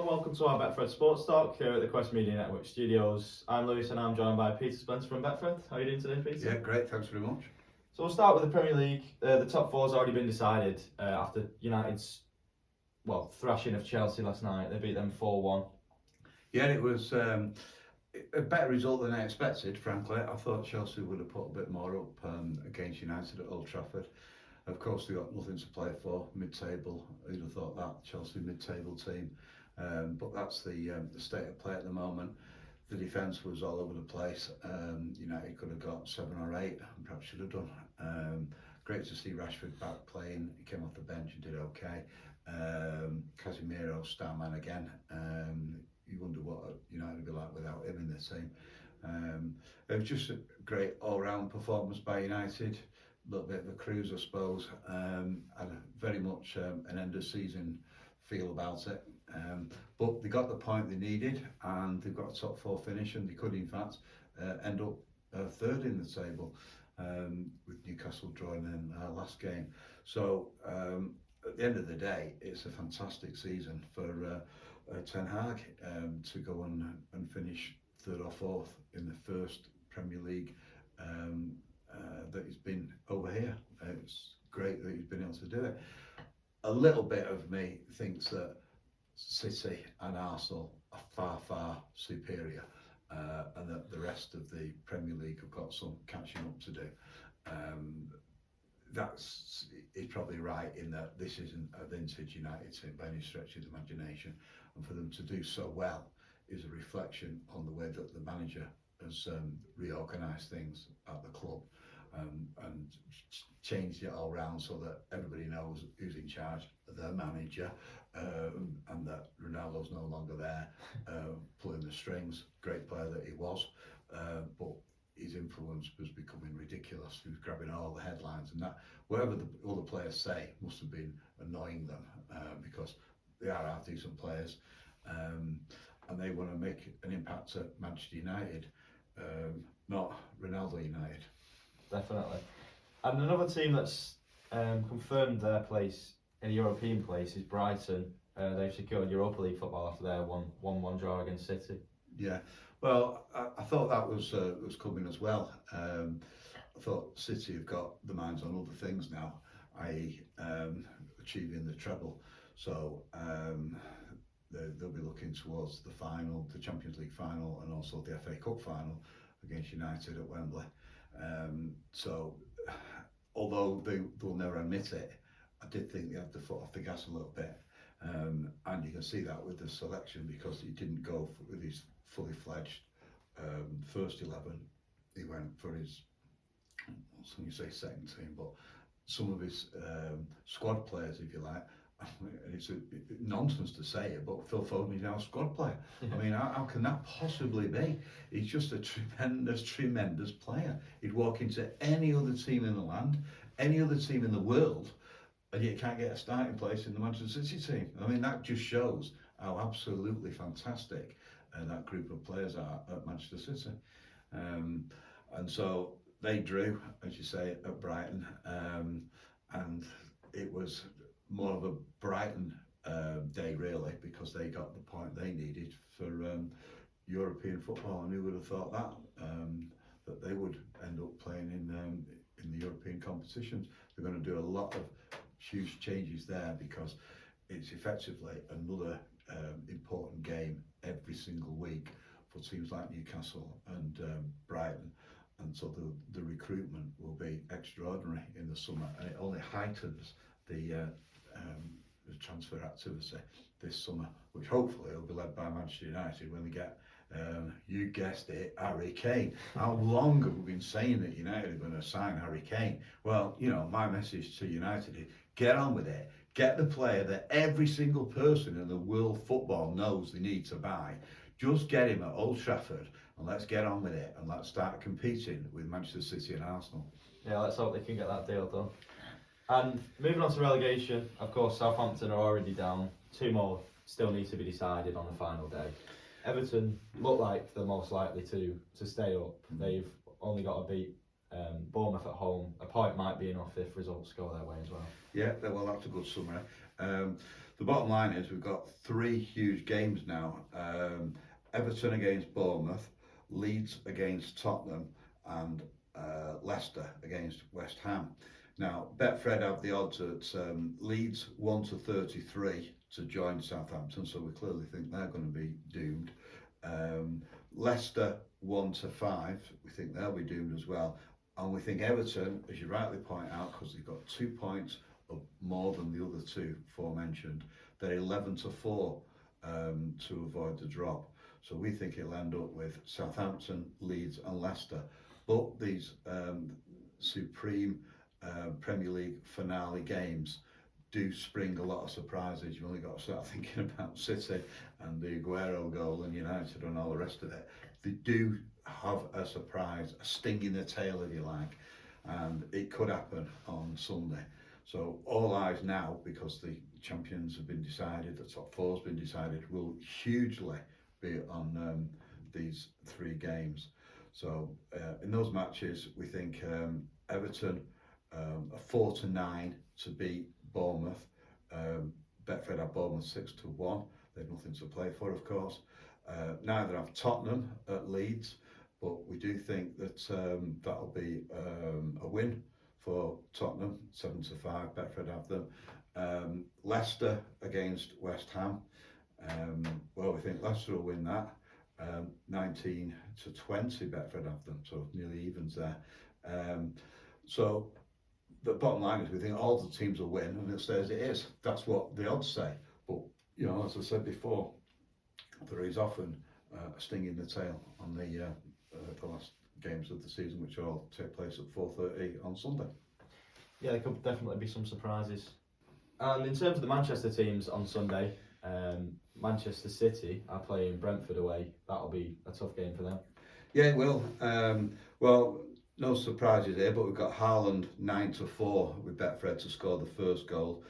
welcome to our Betfred Sports Talk here at the Quest Media Network studios. I'm Lewis and I'm joined by Peter Spencer from Betfred. How are you doing today, Peter? Yeah, great, thanks very much. So we'll start with the Premier League. The top four's already been decided after United's thrashing of Chelsea last night. They beat them 4-1. Yeah, it was a better result than I expected, frankly. I thought Chelsea would have put a bit more up against United at Old Trafford. Of course, they got nothing to play for, mid-table. Who'd have thought that, Chelsea mid-table team. But that's the state of play at the moment. The defence was all over the place. United could have got 7 or 8, and perhaps should have done. Great to see Rashford back playing. He came off the bench and did okay. Casemiro, star man again. You wonder what United would be like without him in the team. It was just a great all-round performance by United. A little bit of a cruise, I suppose. Had very much an end of season feel about it. But they got the point they needed, and they've got a top 4 finish, and they could in fact end up third in the table, with Newcastle drawing in our last game. So at the end of the day, it's a fantastic season for Ten Hag to go and finish 3rd or 4th in the first Premier League that he's been over here. It's great that he's been able to do it. A little bit of me thinks that City and Arsenal are far, far superior, and that the rest of the Premier League have got some catching up to do. He's probably right in that this isn't a vintage United team by any stretch of the imagination, and for them to do so well is a reflection on the way that the manager has reorganised things at the club, and changed it all round so that everybody knows who's in charge, the manager, and that Ronaldo's no longer there pulling the strings. Great player that he was, but his influence was becoming ridiculous. He was grabbing all the headlines, and that whatever the other players say must have been annoying them, because they are half-decent players, and they want to make an impact at Manchester United, not Ronaldo United. Definitely. And another team that's confirmed their place in a European place is Brighton. They've secured Europa League football after their 1-1 draw against City. Yeah, well, I thought that was coming as well. I thought City have got the minds on other things now, i.e. achieving the treble. So they'll be looking towards the final, the Champions League final, and also the FA Cup final against United at Wembley. So although they'll never admit it, I did think they had the foot off the gas a little bit. And you can see that with the selection, because he didn't go with his fully fledged first 11. He went for his, some you say second team, but some of his squad players, if you like. It's nonsense to say it, but Phil Foden is now a squad player. I mean, how can that possibly be? He's just a tremendous player. He'd walk into any other team in the land, any other team in the world, and yet can't get a starting place in the Manchester City team. I mean, that just shows how absolutely fantastic that group of players are at Manchester City. And so they drew, as you say, at Brighton, and it was more of a Brighton day really, because they got the point they needed for European football. And who would have thought that they would end up playing in the European competitions. They're going to do a lot of huge changes there, because it's effectively another important game every single week for teams like Newcastle and Brighton. And so the recruitment will be extraordinary in the summer, and it only heightens the transfer activity this summer, which hopefully will be led by Manchester United when they get, you guessed it, Harry Kane. How long have we been saying that United are going to sign Harry Kane? Well, you know, my message to United is get on with it. Get the player that every single person in the world football knows they need to buy. Just get him at Old Trafford, and let's get on with it, and let's start competing with Manchester City and Arsenal. Yeah, let's hope they can get that deal done. And moving on to relegation, of course, Southampton are already down. 2 more still need to be decided on the final day. Everton look like they're most likely to stay up. They've only got to beat Bournemouth at home. A point might be enough if results go their way as well. Yeah, well, that's a good summary. the bottom line is we've got 3 huge games now. Everton against Bournemouth, Leeds against Tottenham, and Leicester against West Ham. Now, Betfred have the odds at Leeds 1-33 to join Southampton, so we clearly think they're going to be doomed. Leicester 1-5, we think they'll be doomed as well. And we think Everton, as you rightly point out, because they've got 2 points of more than the other 2 aforementioned, they're 11-4 to avoid the drop. So we think it'll end up with Southampton, Leeds and Leicester. But these supreme Premier League finale games do spring a lot of surprises. You've only got to start thinking about City and the Aguero goal and United and all the rest of it. They do have a surprise, a sting in the tail if you like, and it could happen on Sunday. So all eyes now, because the champions have been decided, the top 4's been decided, will hugely be on these 3 games. So in those matches we think Everton a 4-9 to beat Bournemouth. Betfred have Bournemouth 6-1. They've nothing to play for, of course. Neither have Tottenham at Leeds, but we do think that that'll be a win for Tottenham, 7-5. Betfred have them. Leicester against West Ham. Well, we think Leicester will win that. 19-20. Betfred have them, so nearly evens there. So the bottom line is we think all the teams will win, and it stays it is. That's what the odds say. But you know, as I said before, there is often a sting in the tail on the last games of the season, which all take place at 4:30 on Sunday. Yeah, there could definitely be some surprises. And in terms of the Manchester teams on Sunday, Manchester City are playing Brentford away. That'll be a tough game for them. Yeah, it will. Well, no surprises here, but we've got Haaland 9-4 with Betfred to score the first goal.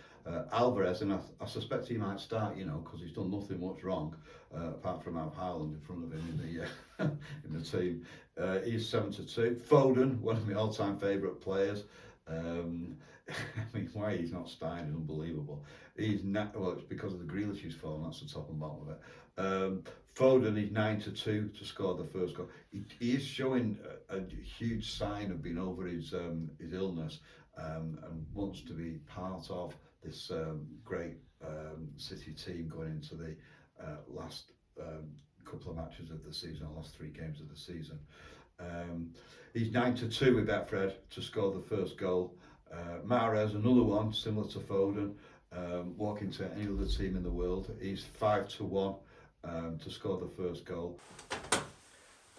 Alvarez, and I suspect he might start, you know, because he's done nothing much wrong, apart from have Haaland in front of him in the in the team. He's 7-2. Foden, one of my all-time favourite players. I mean, why he's not starting is unbelievable. Well, it's because of the Grealish's form. That's the top and bottom of it. Foden is 9-2 to score the first goal. He is showing a huge sign of being over his illness and wants to be part of this great City team going into the last couple of matches of the season, last 3 games of the season. He's 9-2 with Betfred to score the first goal. Mahrez, another one similar to Foden, walking to any other team in the world. He's 5-1 to score the first goal.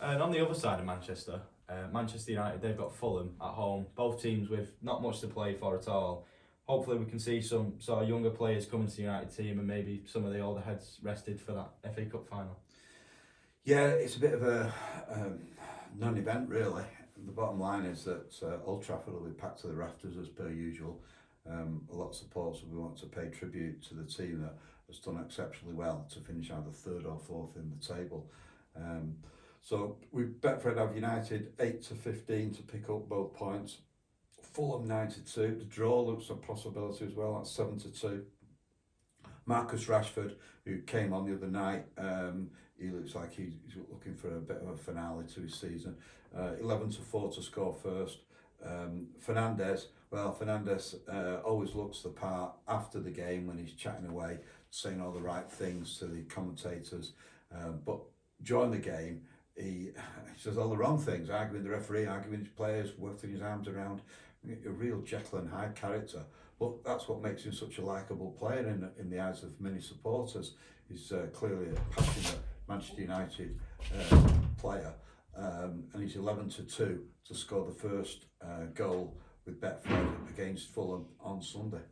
And on the other side of Manchester, Manchester United, they've got Fulham at home. Both teams with not much to play for at all. Hopefully we can see some sort of younger players coming to the United team and maybe some of the older heads rested for that FA Cup final. Yeah, it's a bit of a non-event really. The bottom line is that Old Trafford will be packed to the rafters as per usual. A lot of supporters will want to pay tribute to the team that has done exceptionally well to finish either 3rd or 4th in the table. So we Betfred have United 8-15 to pick up both points. Fulham 9-2. The draw looks a possibility as well. That's 7-2. Marcus Rashford, who came on the other night, he looks like he's looking for a bit of a finale to his season. 11-4 to score first. Fernandes always looks the part after the game when he's chatting away, saying all the right things to the commentators. But during the game, he says all the wrong things, arguing the referee, arguing his players, working his arms around. A real Jekyll and Hyde character. But that's what makes him such a likeable player in the eyes of many supporters. He's clearly a passionate Manchester United player, and he's 11-2 to score the first goal with Betfred against Fulham on Sunday.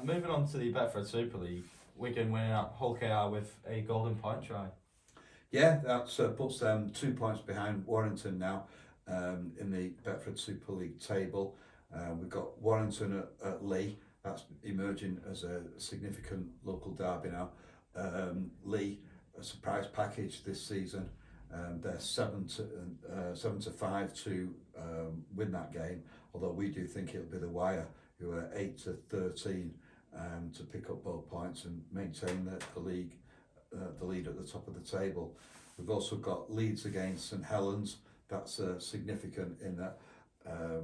Moving on to the Betfred Super League, Wigan winning at Hull KR with a golden point try. Yeah, that puts them 2 points behind Warrington now in the Betfred Super League table. We've got Warrington at Lee. That's emerging as a significant local derby now. Lee, a surprise package this season. They're 7-5 to win that game. Although we do think it'll be the Wire, who are 8-13 to pick up both points and maintain the league, the lead at the top of the table. We've also got Leeds against St Helens. That's significant in that. Why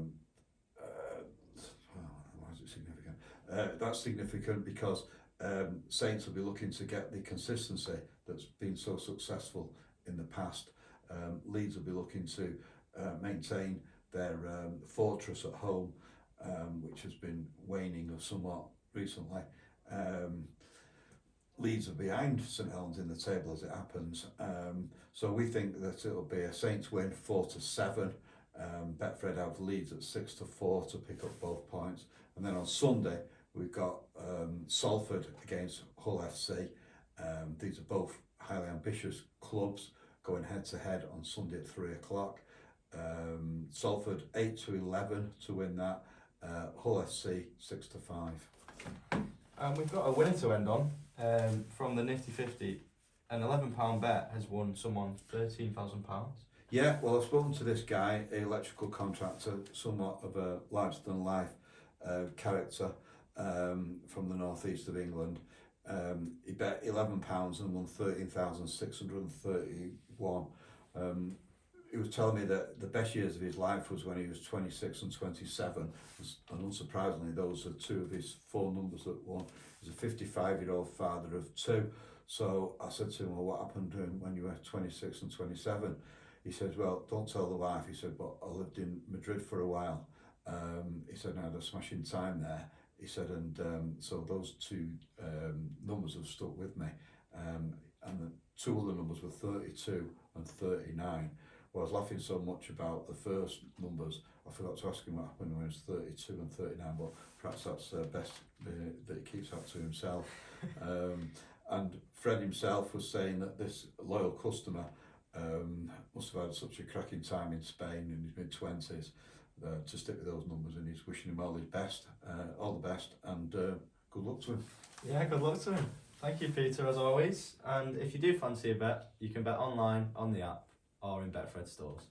is it significant? That's significant because Saints will be looking to get the consistency that's been so successful in the past. Leeds will be looking to maintain their fortress at home, which has been waning somewhat recently. Leeds are behind St Helens in the table as it happens, so we think that it'll be a Saints win 4-7. Betfred have Leeds at 6-4 to pick up both points, and then on Sunday we've got Salford against Hull FC. These are both highly ambitious clubs going head to head on Sunday at 3 o'clock. Salford 8-11 to win that. Hull FC 6-5. And we've got a winner to end on from the Nifty 50. An £11 bet has won someone £13,000. Yeah, well, I've spoken to this guy, an electrical contractor, somewhat of a larger than life character from the northeast of England. He bet £11 and won 13,631. He was telling me that the best years of his life was when he was 26 and 27, and unsurprisingly those are two of his four numbers that won. He's a 55-year-old father of two. So I said to him, well, what happened when you were 26 and 27? He said, well, don't tell the wife. He said, but I lived in Madrid for a while. He said, I had a smashing time there. He said, and so those two numbers have stuck with me. And the two other numbers were 32 and 39. Well, I was laughing so much about the first numbers, I forgot to ask him what happened when he was 32 and 39, but perhaps that's best that he keeps that to himself. And Fred himself was saying that this loyal customer must have had such a cracking time in Spain in his mid-20s to stick with those numbers, and he's wishing him all the best, and good luck to him. Yeah, good luck to him. Thank you, Peter, as always. And if you do fancy a bet, you can bet online, on the app, or in Betfred stores.